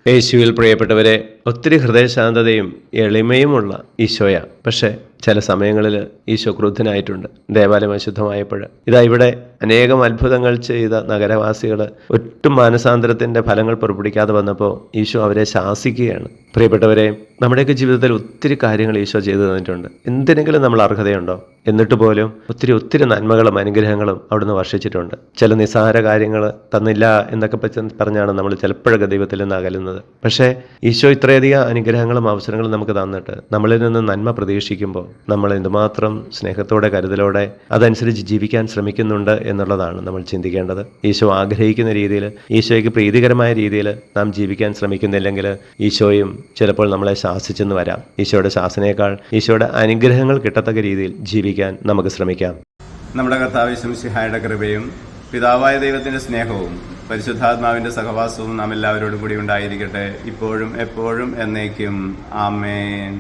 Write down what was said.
യേശുവിൽ പ്രിയപ്പെട്ടവരെ, ഒത്തിരി ഹൃദയശാന്തതയും എളിമയുമുള്ള ഈശോയ. പക്ഷേ ചില സമയങ്ങളിൽ ഈശോ ക്രുദ്ധനായിട്ടുണ്ട്. ദേവാലയം അശുദ്ധമായപ്പോൾ ഇതാ ഇവിടെ അനേകം അത്ഭുതങ്ങൾ ചെയ്ത നഗരവാസികൾ ഒട്ടും മാനസാന്തരത്തിൻ്റെ ഫലങ്ങൾ പുറപ്പെടുവിക്കാതെ വന്നപ്പോൾ ഈശോ അവരെ ശാസിക്കുകയാണ്. പ്രിയപ്പെട്ടവരെ, നമ്മുടെയൊക്കെ ജീവിതത്തിൽ ഒത്തിരി കാര്യങ്ങൾ ഈശോ ചെയ്തു തന്നിട്ടുണ്ട്. എന്തിനെങ്കിലും നമ്മൾ അർഹതയുണ്ടോ? എന്നിട്ട് പോലും ഒത്തിരി നന്മകളും അനുഗ്രഹങ്ങളും അവിടുന്ന് വർഷിച്ചിട്ടുണ്ട്. ചില നിസ്സാര കാര്യങ്ങൾ തന്നില്ല എന്നൊക്കെ പറഞ്ഞാണ് നമ്മൾ ചിലപ്പോഴൊക്കെ ദൈവത്തിൽ നിന്ന് അകലുന്നത്. പക്ഷേ ഈശോ ഇത്രയധികം അനുഗ്രഹങ്ങളും അവസരങ്ങളും നമുക്ക് തന്നിട്ട് നമ്മളിൽ നിന്ന് നന്മ പ്രതീക്ഷിക്കുമ്പോൾ നമ്മൾ എന്തുമാത്രം സ്നേഹത്തോടെ കരുതലോടെ അതനുസരിച്ച് ജീവിക്കാൻ ശ്രമിക്കുന്നുണ്ട് എന്നുള്ളതാണ് നമ്മൾ ചിന്തിക്കേണ്ടത്. ഈശോ ആഗ്രഹിക്കുന്ന രീതിയിൽ, ഈശോയ്ക്ക് പ്രീതികരമായ രീതിയിൽ നാം ജീവിക്കാൻ ശ്രമിക്കുന്നില്ലെങ്കിൽ ഈശോയും ചിലപ്പോൾ നമ്മളെ ശാസിച്ചെന്ന് വരാം. ഈശോയുടെ ശാസനയേക്കാൾ ഈശോയുടെ അനുഗ്രഹങ്ങൾ കിട്ടത്തക്ക രീതിയിൽ ജീവിക്കാൻ നമുക്ക് ശ്രമിക്കാം. നമ്മുടെ കർത്താവ് യേശു മിശിഹായുടെ കൃപയും പിതാവായ ദൈവത്തിന്റെ സ്നേഹവും പരിശുദ്ധാത്മാവിന്റെ സഹവാസവും നാം എല്ലാവരോടും കൂടി ഉണ്ടായിരിക്കട്ടെ, ഇപ്പോഴും എപ്പോഴും എന്നേക്കും. ആമേൻ.